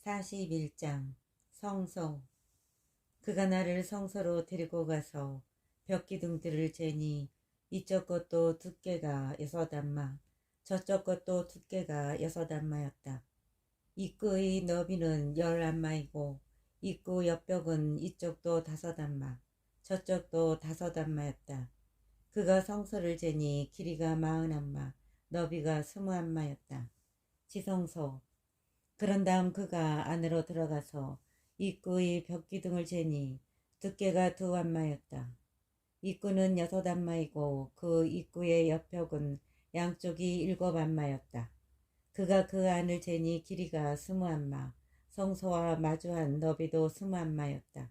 41장 성소. 그가 나를 성소로 데리고 가서 벽기둥들을 재니 이쪽 것도 두께가 6안마, 저쪽 것도 두께가 6안마였다. 입구의 너비는 10안마이고 입구 옆벽은 이쪽도 5안마, 저쪽도 5안마였다. 그가 성소를 재니 길이가 40안마, 너비가 20안마였다. 지성소. 그런 다음 그가 안으로 들어가서 입구의 벽기둥을 재니 두께가 2안마였다. 입구는 6안마이고 그 입구의 옆벽은 양쪽이 7안마였다. 그가 그 안을 재니 길이가 20안마, 성소와 마주한 너비도 20안마였다.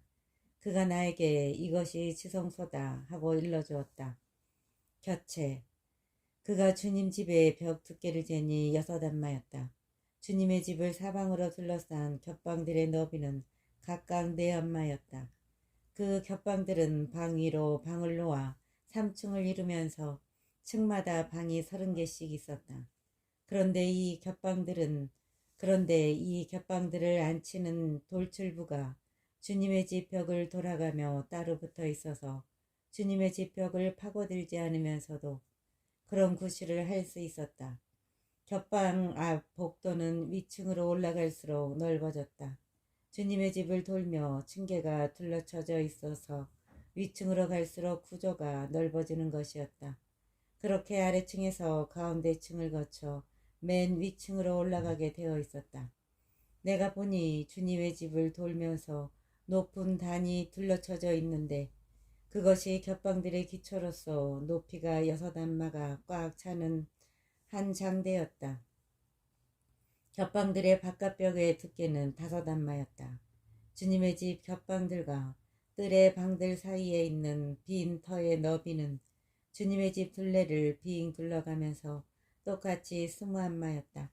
그가 나에게 이것이 지성소다 하고 일러주었다. 곁에. 그가 주님 집의 벽 두께를 재니 6안마였다. 주님의 집을 사방으로 둘러싼 겹방들의 너비는 각각 4안마였다. 그 겹방들은 방 위로 방을 놓아 3층을 이루면서 층마다 방이 30개씩 있었다. 그런데 이 겹방들을 앉히는 돌출부가 주님의 집 벽을 돌아가며 따로 붙어 있어서 주님의 집 벽을 파고들지 않으면서도 그런 구실을 할 수 있었다. 겹방 앞 복도는 위층으로 올라갈수록 넓어졌다. 주님의 집을 돌며 층계가 둘러쳐져 있어서 위층으로 갈수록 구조가 넓어지는 것이었다. 그렇게 아래층에서 가운데 층을 거쳐 맨 위층으로 올라가게 되어 있었다. 내가 보니 주님의 집을 돌면서 높은 단이 둘러쳐져 있는데 그것이 겹방들의 기초로서 높이가 6안마가 꽉 차는 한 장대였다. 겹방들의 바깥벽의 두께는 5안마였다. 주님의 집 겹방들과 뜰의 방들 사이에 있는 빈 터의 너비는 주님의 집 둘레를 빙 둘러가면서 똑같이 20안마였다.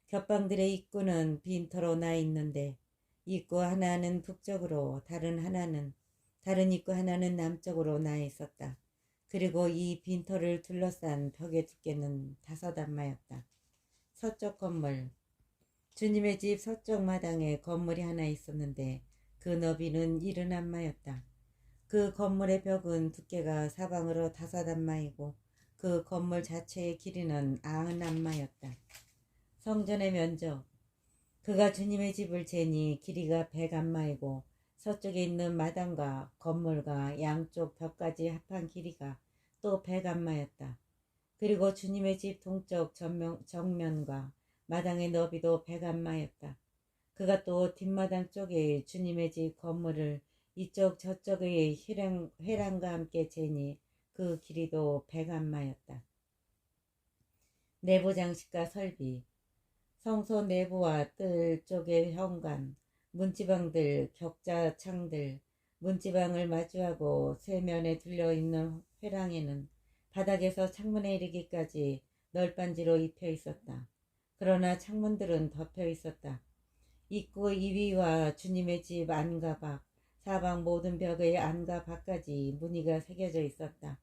겹방들의 입구는 빈 터로 나 있는데 입구 하나는 북쪽으로 다른 입구 하나는 남쪽으로 나 있었다. 그리고 이 빈터를 둘러싼 벽의 두께는 5안마였다. 서쪽 건물. 주님의 집 서쪽 마당에 건물이 하나 있었는데 그 너비는 70안마였다. 그 건물의 벽은 두께가 사방으로 5안마이고 그 건물 자체의 길이는 90안마였다. 성전의 면적. 그가 주님의 집을 재니 길이가 100안마이고 서쪽에 있는 마당과 건물과 양쪽 벽까지 합한 길이가 또 100안마였다. 그리고 주님의 집 동쪽 정면과 마당의 너비도 100안마였다. 그가 또 뒷마당 쪽에 주님의 집 건물을 이쪽 저쪽의 회랑과 함께 재니 그 길이도 100안마였다. 내부 장식과 설비. 성소 내부와 뜰 쪽의 현관, 문지방들, 격자 창들, 문지방을 마주하고 세 면에 둘려있는 회랑에는 바닥에서 창문에 이르기까지 널빤지로 입혀 있었다. 그러나 창문들은 덮여 있었다. 입구 이위와 주님의 집 안과 밖, 사방 모든 벽의 안과 밖까지 무늬가 새겨져 있었다.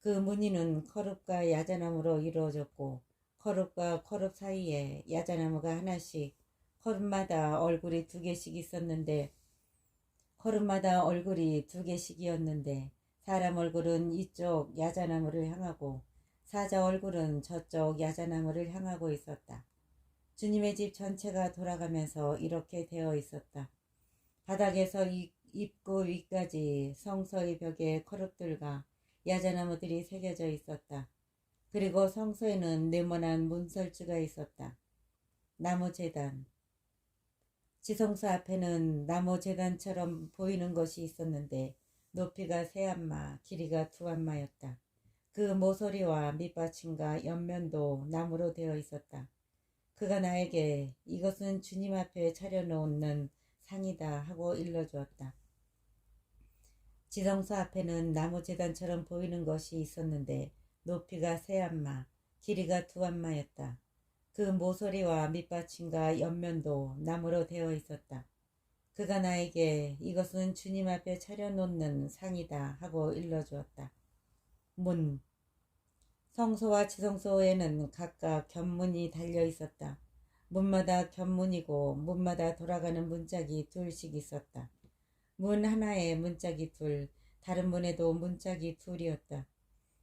그 무늬는 커룹과 야자나무로 이루어졌고 커룹과 커룹 사이에 야자나무가 하나씩, 커룹마다 얼굴이 2개씩 있었는데 커룹마다 얼굴이 2개씩이었는데 사람 얼굴은 이쪽 야자나무를 향하고 사자 얼굴은 저쪽 야자나무를 향하고 있었다. 주님의 집 전체가 돌아가면서 이렇게 되어 있었다. 바닥에서 입구 위까지 성소의 벽에 커룹들과 야자나무들이 새겨져 있었다. 그리고 성소에는 네모난 문설주가 있었다. 나무제단. 지성소 앞에는 나무제단처럼 보이는 것이 있었는데 높이가 3안마, 길이가 2안마였다. 그 모서리와 밑받침과 옆면도 나무로 되어 있었다. 그가 나에게 이것은 주님 앞에 차려놓는 상이다 하고 일러주었다. 지성소 앞에는 나무제단처럼 보이는 것이 있었는데 높이가 3안마, 길이가 2안마였다. 그 모서리와 밑받침과 옆면도 나무로 되어 있었다. 그가 나에게 이것은 주님 앞에 차려놓는 상이다 하고 일러주었다. 문. 성소와 지성소에는 각각 겹문이 달려 있었다. 문마다 곁문이고 문마다 돌아가는 문짝이 둘씩 있었다. 문 하나에 문짝이 둘, 다른 문에도 문짝이 둘이었다.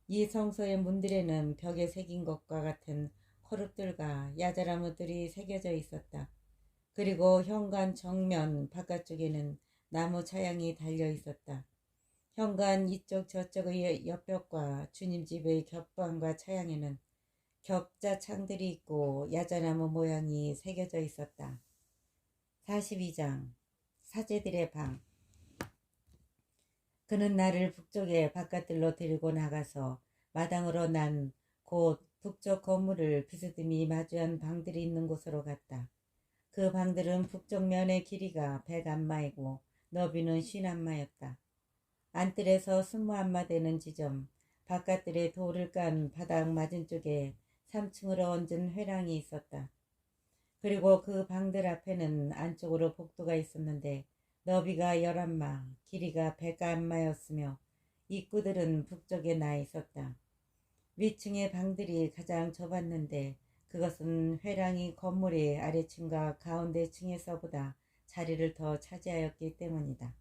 이 성소의 문들에는 벽에 새긴 것과 같은 호흡들과 야자나무들이 새겨져 있었다. 그리고 현관 정면 바깥쪽에는 나무 차양이 달려 있었다. 현관 이쪽 저쪽의 옆벽과 주님 집의 겹방과 차양에는 격자 창들이 있고 야자나무 모양이 새겨져 있었다. 42장 사제들의 방. 그는 나를 북쪽의 바깥들로 데리고 나가서 마당으로 난 곧 북쪽 건물을 비스듬히 마주한 방들이 있는 곳으로 갔다. 그 방들은 북쪽 면의 길이가 100안마이고 너비는 50안마였다. 안뜰에서 20안마 되는 지점, 바깥들에 돌을 깐 바닥 맞은쪽에 3층으로 얹은 회랑이 있었다. 그리고 그 방들 앞에는 안쪽으로 복도가 있었는데 너비가 10안마, 길이가 100안마였으며 입구들은 북쪽에 나 있었다. 위층의 방들이 가장 좁았는데 그것은 회랑이 건물의 아래층과 가운데 층에서보다 자리를 더 차지하였기 때문이다.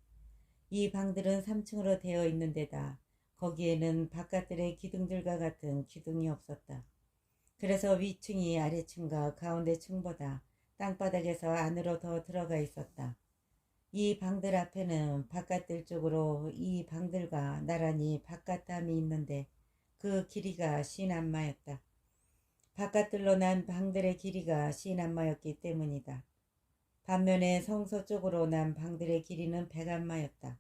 이 방들은 3층으로 되어 있는 데다 거기에는 바깥들의 기둥들과 같은 기둥이 없었다. 그래서 위층이 아래층과 가운데 층보다 땅바닥에서 안으로 더 들어가 있었다. 이 방들 앞에는 바깥들 쪽으로 이 방들과 나란히 바깥담이 있는데 그 길이가 50안마였다. 바깥들로 난 방들의 길이가 50안마였기 때문이다. 반면에 성소 쪽으로 난 방들의 길이는 100안마였다.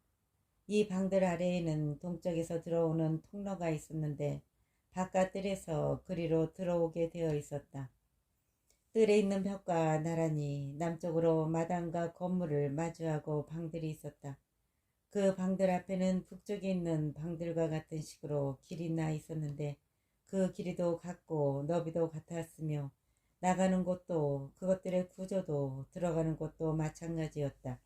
이 방들 아래에는 동쪽에서 들어오는 통로가 있었는데 바깥뜰에서 그리로 들어오게 되어 있었다. 뜰에 있는 벽과 나란히 남쪽으로 마당과 건물을 마주하고 방들이 있었다. 그 방들 앞에는 북쪽에 있는 방들과 같은 식으로 길이 나 있었는데 그 길이도 같고 너비도 같았으며 나가는 곳도 그것들의 구조도 들어가는 곳도 마찬가지였다.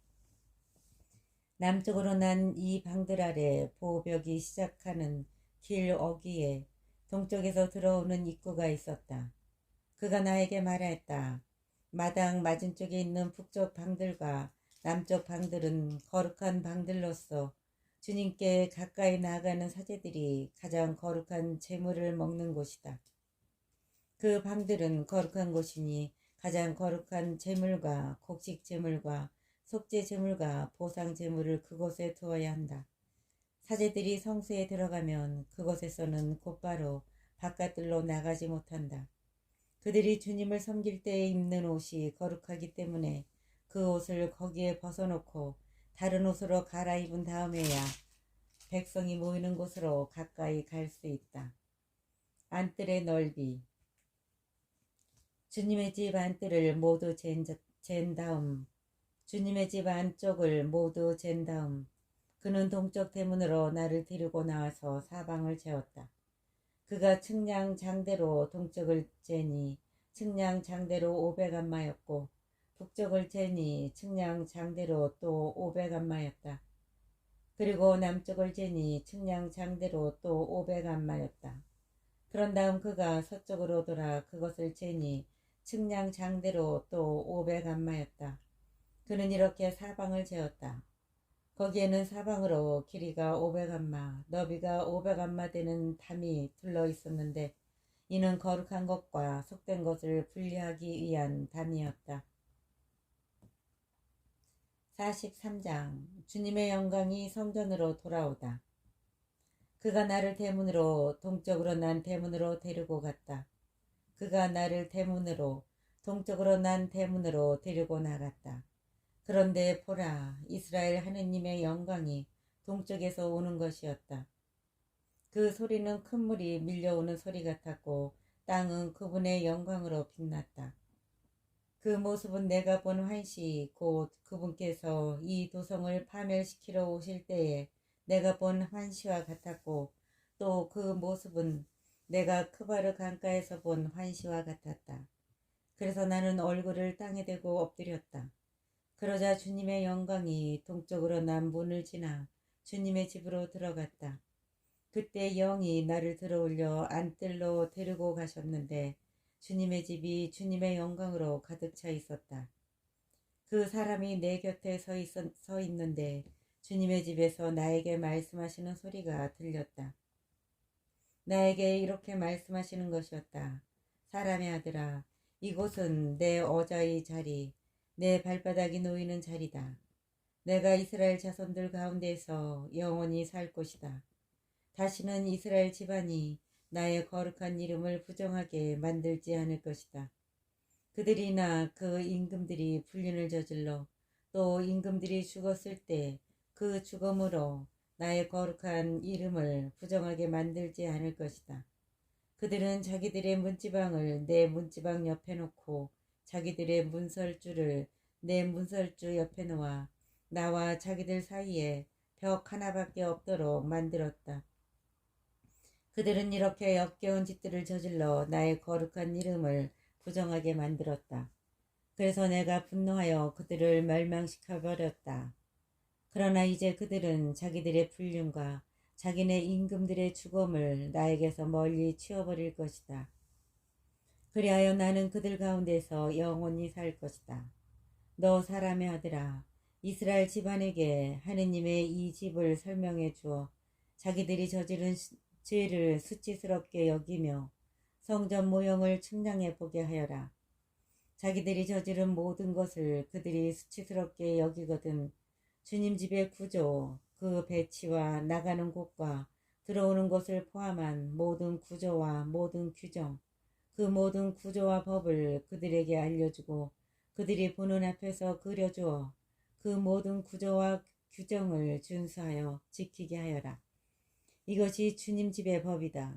남쪽으로 난 이 방들 아래 보벽이 시작하는 길 어귀에 동쪽에서 들어오는 입구가 있었다. 그가 나에게 말하였다. 마당 맞은쪽에 있는 북쪽 방들과 남쪽 방들은 거룩한 방들로서 주님께 가까이 나아가는 사제들이 가장 거룩한 제물을 먹는 곳이다. 그 방들은 거룩한 곳이니 가장 거룩한 제물과 곡식 제물과 속죄 제물과 보상 제물을 그곳에 두어야 한다. 사제들이 성소에 들어가면 그곳에서는 곧바로 바깥들로 나가지 못한다. 그들이 주님을 섬길 때에 입는 옷이 거룩하기 때문에 그 옷을 거기에 벗어놓고 다른 옷으로 갈아입은 다음에야 백성이 모이는 곳으로 가까이 갈 수 있다. 안뜰의 넓이. 주님의 집 안뜰을 모두 잰 다음 주님의 집 안쪽을 모두 잰 다음 그는 동쪽 대문으로 나를 데리고 나와서 사방을 재었다. 그가 측량 장대로 동쪽을 재니 측량 장대로 500안마였고 북쪽을 재니 측량 장대로 또 500안마였다. 그리고 남쪽을 재니 측량 장대로 또 500안마였다. 그런 다음 그가 서쪽으로 돌아 그것을 재니 측량 장대로 또 500안마였다. 그는 이렇게 사방을 재었다. 거기에는 사방으로 길이가 500안마, 너비가 500안마 되는 담이 둘러 있었는데 이는 거룩한 것과 속된 것을 분리하기 위한 담이었다. 43장 주님의 영광이 성전으로 돌아오다. 그가 나를 대문으로 동쪽으로 난 대문으로 데리고 갔다. 그가 나를 대문으로 동쪽으로 난 대문으로 데리고 나갔다. 그런데 보라, 이스라엘 하느님의 영광이 동쪽에서 오는 것이었다. 그 소리는 큰 물이 밀려오는 소리 같았고 땅은 그분의 영광으로 빛났다. 그 모습은 내가 본 환시 곧 그분께서 이 도성을 파멸시키러 오실 때에 내가 본 환시와 같았고 또 그 모습은 내가 크바르 강가에서 본 환시와 같았다. 그래서 나는 얼굴을 땅에 대고 엎드렸다. 그러자 주님의 영광이 동쪽으로 난 문을 지나 주님의 집으로 들어갔다. 그때 영이 나를 들어올려 안뜰로 데리고 가셨는데 주님의 집이 주님의 영광으로 가득 차 있었다. 그 사람이 내 곁에 서 있는데 주님의 집에서 나에게 말씀하시는 소리가 들렸다. 나에게 이렇게 말씀하시는 것이었다. 사람의 아들아, 이곳은 내 어자의 자리, 내 발바닥이 놓이는 자리다. 내가 이스라엘 자손들 가운데서 영원히 살 곳이다. 다시는 이스라엘 집안이 나의 거룩한 이름을 부정하게 만들지 않을 것이다. 그들이나 그 임금들이 불륜을 저질러 또 임금들이 죽었을 때 그 죽음으로 나의 거룩한 이름을 부정하게 만들지 않을 것이다. 그들은 자기들의 문지방을 내 문지방 옆에 놓고 자기들의 문설주를 내 문설주 옆에 놓아 나와 자기들 사이에 벽 하나밖에 없도록 만들었다. 그들은 이렇게 역겨운 짓들을 저질러 나의 거룩한 이름을 부정하게 만들었다. 그래서 내가 분노하여 그들을 멸망시켜버렸다. 그러나 이제 그들은 자기들의 불륜과 자기네 임금들의 죽음을 나에게서 멀리 치워버릴 것이다. 그리하여 나는 그들 가운데서 영원히 살 것이다. 너 사람의 아들아, 이스라엘 집안에게 하느님의 이 집을 설명해 주어 자기들이 저지른 죄를 수치스럽게 여기며 성전 모형을 측량해 보게 하여라. 자기들이 저지른 모든 것을 그들이 수치스럽게 여기거든 주님 집의 구조, 그 배치와 나가는 곳과 들어오는 곳을 포함한 모든 구조와 모든 규정, 그 모든 구조와 법을 그들에게 알려주고 그들이 보는 앞에서 그려주어 그 모든 구조와 규정을 준수하여 지키게 하여라. 이것이 주님 집의 법이다.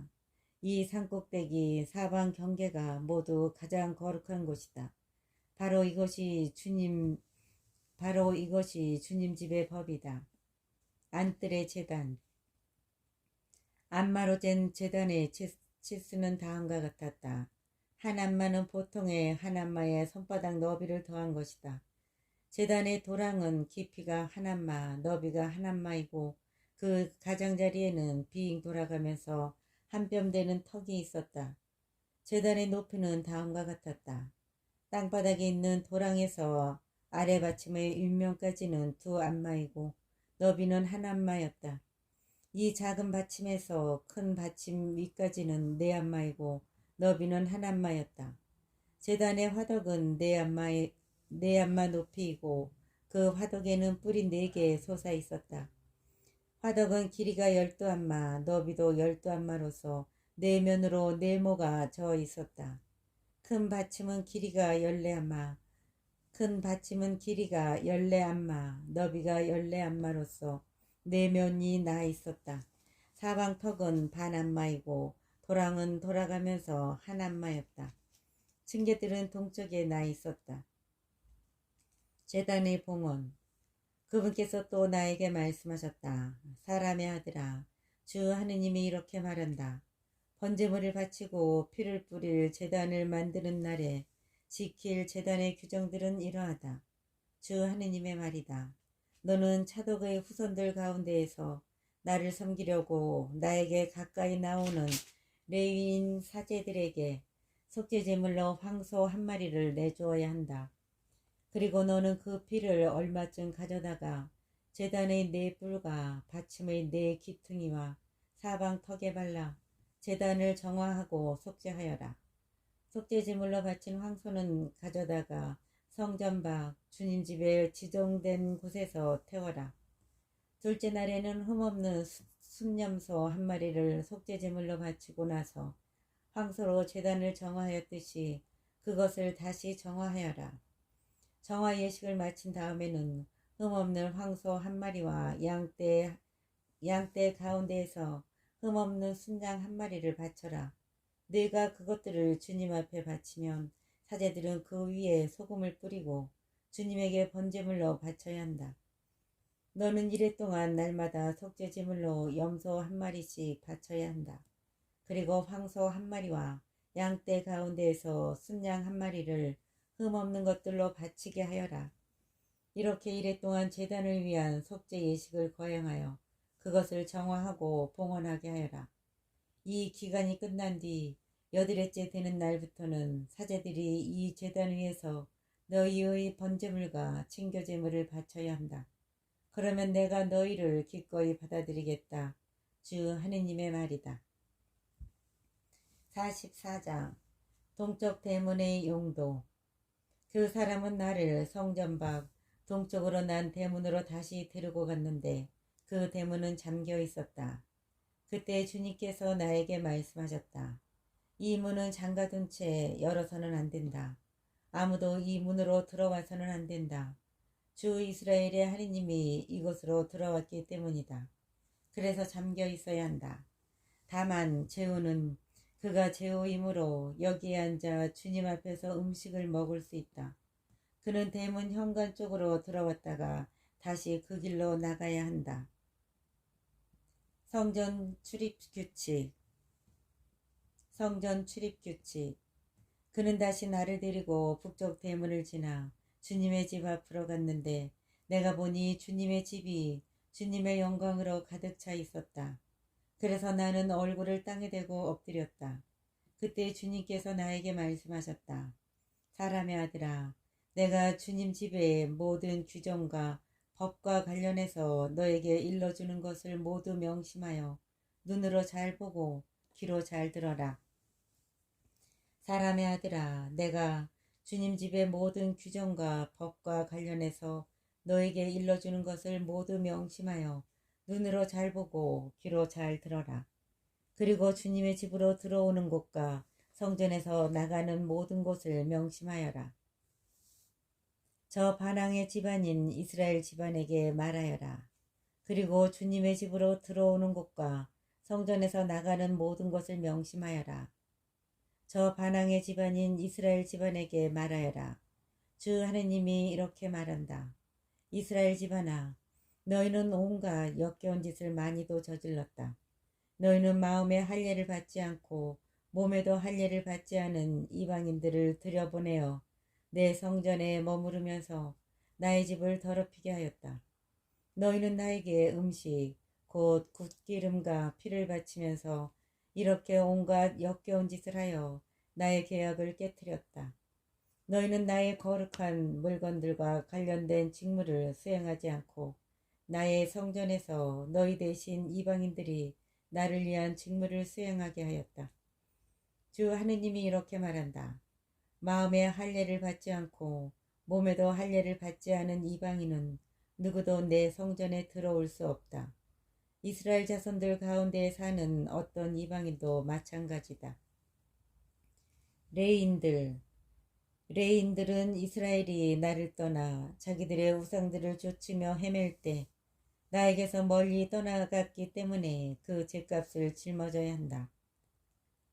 이 산꼭대기 사방 경계가 모두 가장 거룩한 곳이다. 바로 이것이 주님 집의 법이다. 안뜰의 제단. 안마로 잰 제단의 치수는 다음과 같았다. 한 안마는 보통의 한 안마의 손바닥 너비를 더한 것이다. 제단의 도랑은 깊이가 한 안마, 너비가 한 안마이고 그 가장자리에는 빙 돌아가면서 한 뼘 되는 턱이 있었다. 제단의 높이는 다음과 같았다. 땅바닥에 있는 도랑에서 아래 받침의 윗면까지는 두 안마이고 너비는 한 안마였다. 이 작은 받침에서 큰 받침 위까지는 네 안마이고 너비는 한 안마였다. 제단의 화덕은 네 안마 높이이고 그 화덕에는 뿔이 4개 솟아 있었다. 화덕은 길이가 12안마, 너비도 12안마로서 네 면으로 네모가 져 있었다. 큰 받침은 길이가 14안마, 너비가 14안마로서 네 면이 나 있었다. 사방 턱은 반 안마이고 도랑은 돌아가면서 한 안마였다. 층계들은 동쪽에 나 있었다. 제단의 봉헌. 그분께서 또 나에게 말씀하셨다. 사람의 아들아, 주 하느님이 이렇게 말한다. 번제물을 바치고 피를 뿌릴 제단을 만드는 날에 지킬 제단의 규정들은 이러하다. 주 하느님의 말이다. 너는 차독의 후손들 가운데에서 나를 섬기려고 나에게 가까이 나오는 레위인 사제들에게 속죄제물로 황소 한 마리를 내주어야 한다. 그리고 너는 그 피를 얼마쯤 가져다가 제단의 4뿔과 받침의 4기퉁이와 사방 턱에 발라 제단을 정화하고 속죄하여라. 속죄제물로 바친 황소는 가져다가 성전 밖 주님 집에 지정된 곳에서 태워라. 둘째 날에는 흠없는 순염소 한 마리를 속죄제물로 바치고 나서 황소로 제단을 정화하였듯이 그것을 다시 정화하여라. 정화 예식을 마친 다음에는 흠없는 황소 한 마리와 양떼 가운데에서 흠없는 순양 한 마리를 바쳐라. 네가 그것들을 주님 앞에 바치면 사제들은 그 위에 소금을 뿌리고 주님에게 번제물로 바쳐야 한다. 너는 이래 동안 날마다 속죄제물로 염소 한 마리씩 바쳐야 한다. 그리고 황소 한 마리와 양떼 가운데에서 순양 한 마리를 흠없는 것들로 바치게 하여라. 이렇게 이래 동안 제단을 위한 속죄 예식을 거행하여 그것을 정화하고 봉헌하게 하여라. 이 기간이 끝난 뒤 여드레째 되는 날부터는 사제들이 이 제단 위에서 너희의 번제물과 친교제물을 바쳐야 한다. 그러면 내가 너희를 기꺼이 받아들이겠다. 주 하느님의 말이다. 44장 동쪽 대문의 용도. 그 사람은 나를 성전 밖 동쪽으로 난 대문으로 다시 데리고 갔는데 그 대문은 잠겨 있었다. 그때 주님께서 나에게 말씀하셨다. 이 문은 잠가둔 채 열어서는 안 된다. 아무도 이 문으로 들어와서는 안 된다. 주 이스라엘의 하느님이 이곳으로 들어왔기 때문이다. 그래서 잠겨 있어야 한다. 다만 제후는 그가 제후이므로 여기에 앉아 주님 앞에서 음식을 먹을 수 있다. 그는 대문 현관 쪽으로 들어왔다가 다시 그 길로 나가야 한다. 성전 출입 규칙. 그는 다시 나를 데리고 북쪽 대문을 지나 주님의 집 앞으로 갔는데 내가 보니 주님의 집이 주님의 영광으로 가득 차 있었다. 그래서 나는 얼굴을 땅에 대고 엎드렸다. 그때 주님께서 나에게 말씀하셨다. 사람의 아들아, 내가 주님 집의 모든 규정과 법과 관련해서 너에게 일러주는 것을 모두 명심하여 눈으로 잘 보고 귀로 잘 들어라. 사람의 아들아, 내가 주님 집의 모든 규정과 법과 관련해서 너에게 일러주는 것을 모두 명심하여 눈으로 잘 보고 귀로 잘 들어라. 그리고 주님의 집으로 들어오는 곳과 성전에서 나가는 모든 곳을 명심하여라. 저 반항의 집안인 이스라엘 집안에게 말하여라. 그리고 주님의 집으로 들어오는 곳과 성전에서 나가는 모든 것을 명심하여라. 저 반항의 집안인 이스라엘 집안에게 말하여라. 주 하느님이 이렇게 말한다. 이스라엘 집안아, 너희는 온갖 역겨운 짓을 많이도 저질렀다. 너희는 마음에 할례를 받지 않고 몸에도 할례를 받지 않은 이방인들을 들여보내어 내 성전에 머무르면서 나의 집을 더럽히게 하였다. 너희는 나에게 음식 곧 굿기름과 피를 바치면서 이렇게 온갖 역겨운 짓을 하여 나의 계약을 깨뜨렸다. 너희는 나의 거룩한 물건들과 관련된 직무를 수행하지 않고 나의 성전에서 너희 대신 이방인들이 나를 위한 직무를 수행하게 하였다. 주 하느님이 이렇게 말한다. 마음에 할례를 받지 않고 몸에도 할례를 받지 않은 이방인은 누구도 내 성전에 들어올 수 없다. 이스라엘 자손들 가운데 사는 어떤 이방인도 마찬가지다. 레인들은 이스라엘이 나를 떠나 자기들의 우상들을 좇으며 헤맬 때 나에게서 멀리 떠나갔기 때문에 그 죗값을 짊어져야 한다.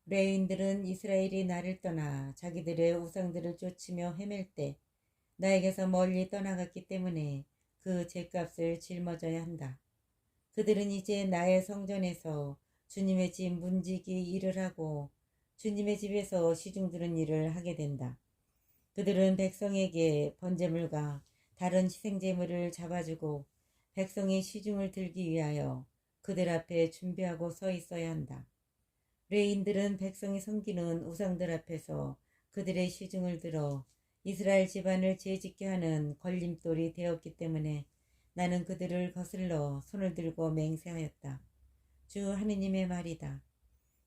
레인들은 이스라엘이 나를 떠나 자기들의 우상들을 좇으며 헤맬 때 나에게서 멀리 떠나갔기 때문에 그 죗값을 짊어져야 한다. 그들은 이제 나의 성전에서 주님의 집 문지기 일을 하고 주님의 집에서 시중 드는 일을 하게 된다. 그들은 백성에게 번제물과 다른 희생제물을 잡아주고 백성의 시중을 들기 위하여 그들 앞에 준비하고 서 있어야 한다. 레인들은 백성이 섬기는 우상들 앞에서 그들의 시중을 들어 이스라엘 집안을 죄짓게 하는 걸림돌이 되었기 때문에 나는 그들을 거슬러 손을 들고 맹세하였다. 주 하느님의 말이다.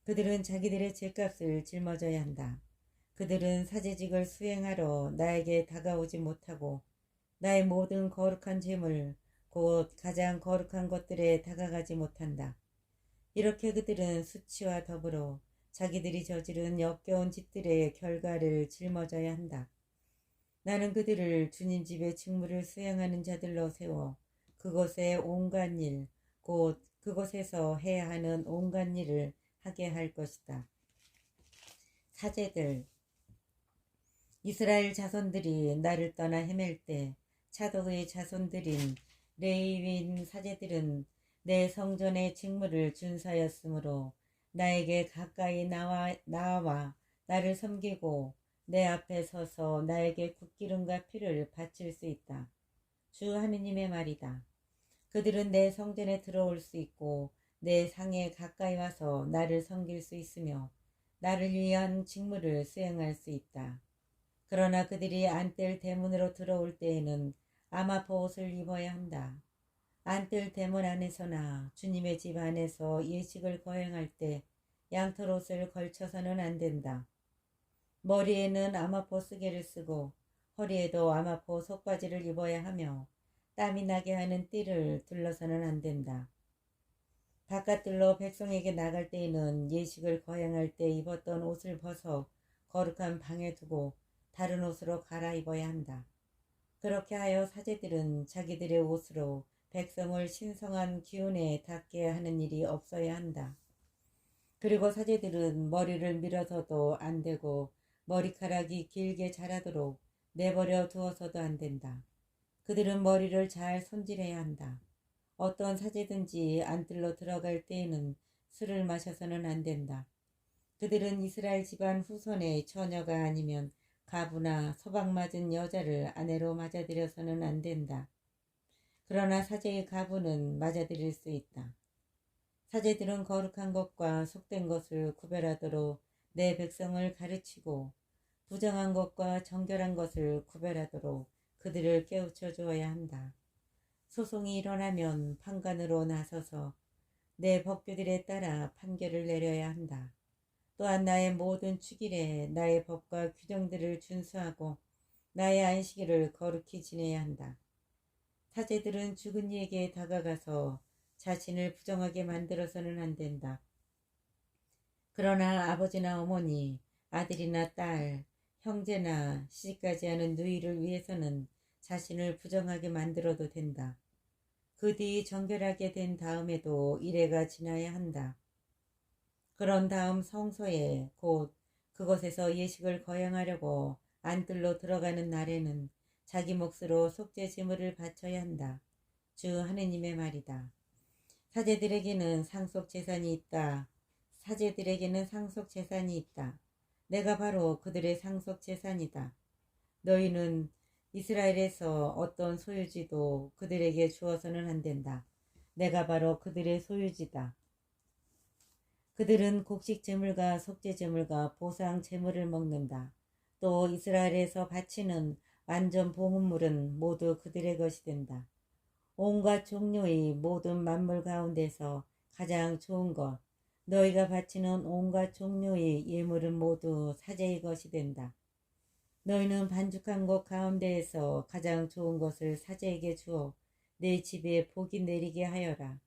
그들은 자기들의 죗값을 짊어져야 한다. 그들은 사제직을 수행하러 나에게 다가오지 못하고 나의 모든 거룩한 제물 곧 가장 거룩한 것들에 다가가지 못한다. 이렇게 그들은 수치와 더불어 자기들이 저지른 역겨운 짓들의 결과를 짊어져야 한다. 나는 그들을 주님 집의 직무를 수행하는 자들로 세워 그곳의 온갖 일, 곧 그곳에서 해야 하는 온갖 일을 하게 할 것이다. 사제들. 이스라엘 자손들이 나를 떠나 헤맬 때 차독의 자손들인 레위인 사제들은 내 성전의 직무를 준사였으므로 나에게 가까이 나와 나를 섬기고 내 앞에 서서 나에게 굿기름과 피를 바칠 수 있다. 주 하느님의 말이다. 그들은 내 성전에 들어올 수 있고 내 상에 가까이 와서 나를 섬길 수 있으며 나를 위한 직무를 수행할 수 있다. 그러나 그들이 안뜰 대문으로 들어올 때에는 아마포 옷을 입어야 한다. 안뜰 대문 안에서나 주님의 집 안에서 예식을 거행할 때 양털옷을 걸쳐서는 안 된다. 머리에는 아마포 쓰개를 쓰고 허리에도 아마포 속바지를 입어야 하며 땀이 나게 하는 띠를 둘러서는 안 된다. 바깥들로 백성에게 나갈 때에는 예식을 거행할 때 입었던 옷을 벗어 거룩한 방에 두고 다른 옷으로 갈아입어야 한다. 그렇게 하여 사제들은 자기들의 옷으로 백성을 신성한 기운에 닿게 하는 일이 없어야 한다. 그리고 사제들은 머리를 밀어서도 안 되고 머리카락이 길게 자라도록 내버려 두어서도 안 된다. 그들은 머리를 잘 손질해야 한다. 어떤 사제든지 안뜰로 들어갈 때에는 술을 마셔서는 안 된다. 그들은 이스라엘 집안 후손의 처녀가 아니면 가부나 소박맞은 여자를 아내로 맞아들여서는 안 된다. 그러나 사제의 가부는 맞아들일 수 있다. 사제들은 거룩한 것과 속된 것을 구별하도록 내 백성을 가르치고 부정한 것과 정결한 것을 구별하도록 그들을 깨우쳐 주어야 한다. 소송이 일어나면 판관으로 나서서 내 법규들에 따라 판결을 내려야 한다. 또한 나의 모든 축일에 나의 법과 규정들을 준수하고 나의 안식일을 거룩히 지내야 한다. 사제들은 죽은 이에게 다가가서 자신을 부정하게 만들어서는 안 된다. 그러나 아버지나 어머니, 아들이나 딸, 형제나 시집가지 않은 누이를 위해서는 자신을 부정하게 만들어도 된다. 그 뒤 정결하게 된 다음에도 이래가 지나야 한다. 그런 다음 성소에 곧 그곳에서 예식을 거행하려고 안뜰로 들어가는 날에는 자기 몫으로 속죄 제물을 바쳐야 한다. 주 하느님의 말이다. 사제들에게는 상속 재산이 있다. 사제들에게는 상속 재산이 있다. 내가 바로 그들의 상속 재산이다. 너희는 이스라엘에서 어떤 소유지도 그들에게 주어서는 안 된다. 내가 바로 그들의 소유지다. 그들은 곡식 제물과 속죄 제물과 보상 제물을 먹는다. 또 이스라엘에서 바치는 완전 봉헌물은 모두 그들의 것이 된다. 온갖 종류의 모든 만물 가운데서 가장 좋은 것, 너희가 바치는 온갖 종류의 예물은 모두 사제의 것이 된다. 너희는 반죽한 것 가운데에서 가장 좋은 것을 사제에게 주어 내 집에 복이 내리게 하여라.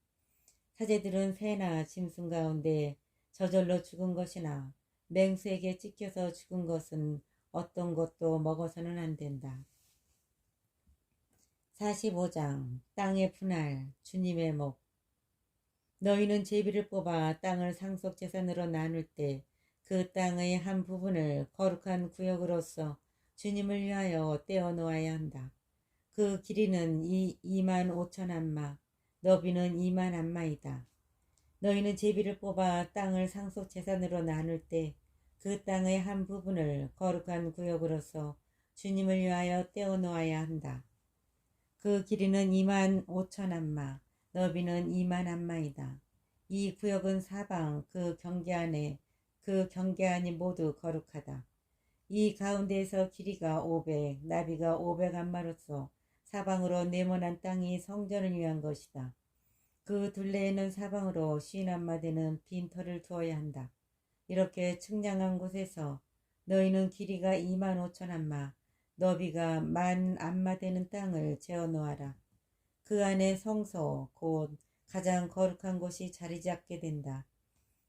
사제들은 새나 짐승 가운데 저절로 죽은 것이나 맹수에게 찢겨서 죽은 것은 어떤 것도 먹어서는 안 된다. 45장 땅의 분할 주님의 목. 너희는 제비를 뽑아 땅을 상속재산으로 나눌 때 그 땅의 한 부분을 거룩한 구역으로서 주님을 위하여 떼어 놓아야 한다. 그 길이는 2만 5천 안마, 너비는 2만 안마이다. 너희는 제비를 뽑아 땅을 상속재산으로 나눌 때 그 땅의 한 부분을 거룩한 구역으로서 주님을 위하여 떼어 놓아야 한다. 그 길이는 2만 5천 안마, 너비는 2만 안마이다. 이 구역은 사방 그 경계 안이 모두 거룩하다. 이 가운데에서 길이가 500, 나비가 500안마로서 사방으로 네모난 땅이 성전을 위한 것이다. 그 둘레에는 사방으로 50안마 되는 빈 터를 두어야 한다. 이렇게 측량한 곳에서 너희는 길이가 2만 5천 안마, 너비가 1만 안마 되는 땅을 재어 놓아라. 그 안에 성소 곧 가장 거룩한 곳이 자리 잡게 된다.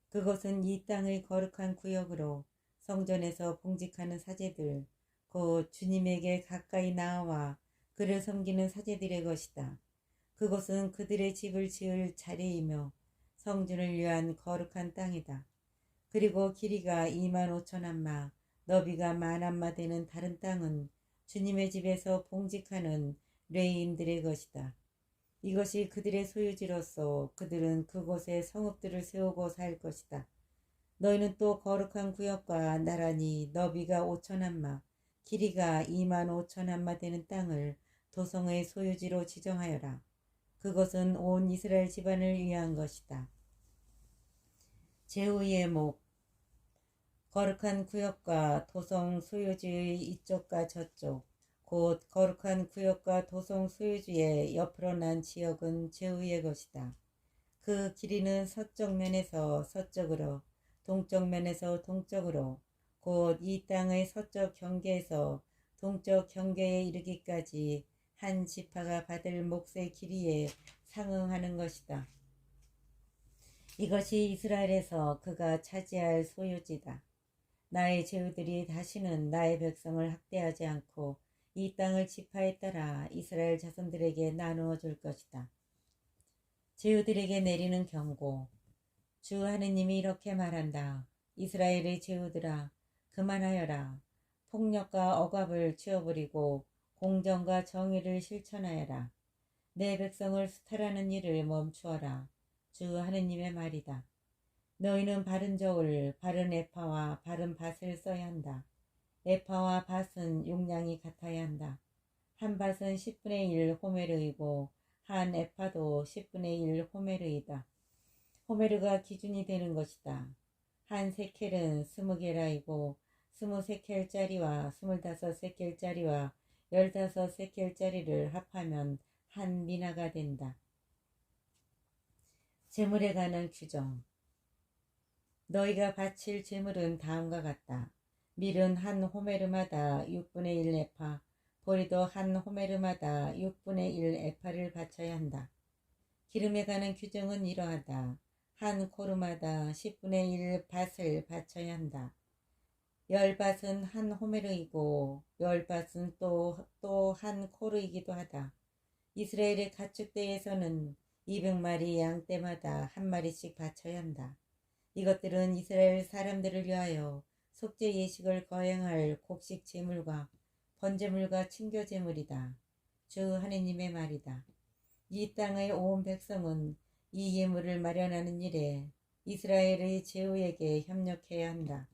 그것은 이 땅의 거룩한 구역으로 성전에서 봉직하는 사제들 곧 주님에게 가까이 나아와 그를 섬기는 사제들의 것이다. 그것은 그들의 집을 지을 자리이며 성전을 위한 거룩한 땅이다. 그리고 길이가 2만 5천 안마, 너비가 1만 안마 되는 다른 땅은 주님의 집에서 봉직하는 레위인들의 것이다. 이것이 그들의 소유지로서 그들은 그곳에 성읍들을 세우고 살 것이다. 너희는 또 거룩한 구역과 나란히 너비가 5천 안마, 길이가 2만 5천 안마 되는 땅을 도성의 소유지로 지정하여라. 그것은 온 이스라엘 집안을 위한 것이다. 제후의 목. 거룩한 구역과 도성 소유주의 이쪽과 저쪽, 곧 거룩한 구역과 도성 소유주의 옆으로 난 지역은 제후의 것이다. 그 길이는 서쪽 면에서 서쪽으로, 동쪽 면에서 동쪽으로, 곧 이 땅의 서쪽 경계에서 동쪽 경계에 이르기까지 한 지파가 받을 몫의 길이에 상응하는 것이다. 이것이 이스라엘에서 그가 차지할 소유지다. 나의 제후들이 다시는 나의 백성을 학대하지 않고 이 땅을 지파에 따라 이스라엘 자손들에게 나누어 줄 것이다. 제후들에게 내리는 경고. 주 하느님이 이렇게 말한다. 이스라엘의 제후들아, 그만하여라. 폭력과 억압을 치워버리고 공정과 정의를 실천하여라. 내 백성을 수탈하는 일을 멈추어라. 주 하느님의 말이다. 너희는 바른 저울, 바른 에파와 바른 밭을 써야 한다. 에파와 밭은 용량이 같아야 한다. 한 밭은 10분의 1 호메르이고 한 에파도 10분의 1 호메르이다. 호메르가 기준이 되는 것이다. 한 세켈은 20게라이고 20세켈짜리와 25세켈짜리와 15세켈짜리를 합하면 한 미나가 된다. 제물에 관한 규정. 너희가 바칠 제물은 다음과 같다. 밀은 한 호메르마다 6분의 1 에파, 보리도 한 호메르마다 6분의 1 에파를 바쳐야 한다. 기름에 관한 규정은 이러하다. 한 코르마다 10분의 1 밭을 바쳐야 한다. 10밭은 한 호메르이고 10밭은 또 한 코르이기도 하다. 이스라엘의 가축대에서는 200마리 양떼마다 한 마리씩 바쳐야 한다. 이것들은 이스라엘 사람들을 위하여 속죄 예식을 거행할 곡식 제물과 번제물과 친교 제물이다. 주 하느님의 말이다. 이 땅의 온 백성은 이 예물을 마련하는 일에 이스라엘의 제후에게 협력해야 한다.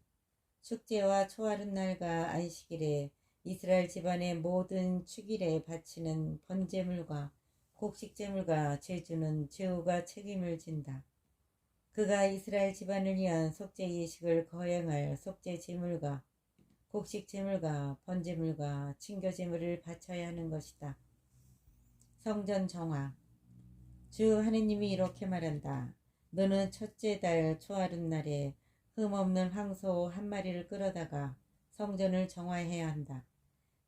축제와 초하룻날과 안식일에 이스라엘 집안의 모든 축일에 바치는 번제물과 곡식제물과 제주는 제후가 책임을 진다. 그가 이스라엘 집안을 위한 속죄 예식을 거행할 속죄 제물과 곡식 제물과 번제물과 친교 제물을 바쳐야 하는 것이다. 성전 정화. 주 하느님이 이렇게 말한다. 너는 첫째 달 초하룻날에 흠없는 황소 한 마리를 끌어다가 성전을 정화해야 한다.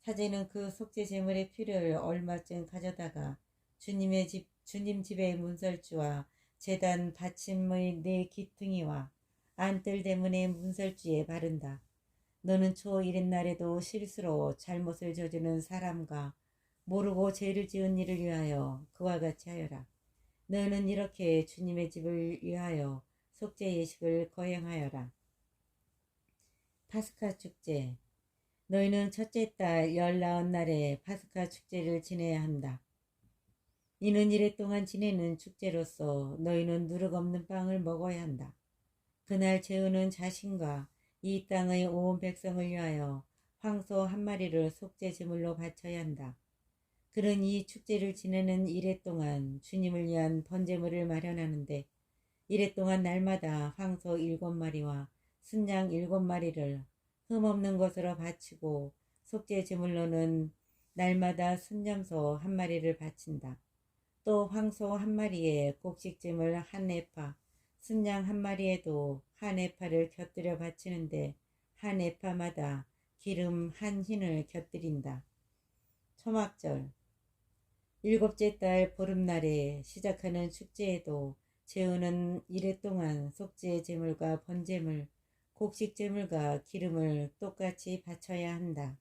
사제는 그 속죄 제물의 피를 얼마쯤 가져다가 주님 집의 문설주와 제단 받침의 네 기퉁이와 안뜰 대문의 문설주에 바른다. 너는 초 1일 날에도 실수로 잘못을 저지른 사람과 모르고 죄를 지은 일을 위하여 그와 같이 하여라. 너는 이렇게 주님의 집을 위하여 속죄 예식을 거행하여라. 파스카 축제. 너희는 첫째 달 19날에 파스카 축제를 지내야 한다. 이는 이래 동안 지내는 축제로서 너희는 누룩 없는 빵을 먹어야 한다. 그날 제후는 자신과 이 땅의 온 백성을 위하여 황소 한 마리를 속죄 제물로 바쳐야 한다. 그는 이 축제를 지내는 이래 동안 주님을 위한 번제물을 마련하는데 이래 동안 날마다 황소 7마리와 순양 7마리를 흠없는 것으로 바치고 속죄 제물로는 날마다 순염소 한 마리를 바친다. 또 황소 한 마리에 곡식 제물 한 에파, 순양 한 마리에도 한 에파를 곁들여 바치는데 한 에파마다 기름 한 흰을 곁들인다. 초막절. 7째 달 보름날에 시작하는 축제에도 제후는 이래 동안 속죄 제물과 번제물, 곡식 제물과 기름을 똑같이 바쳐야 한다.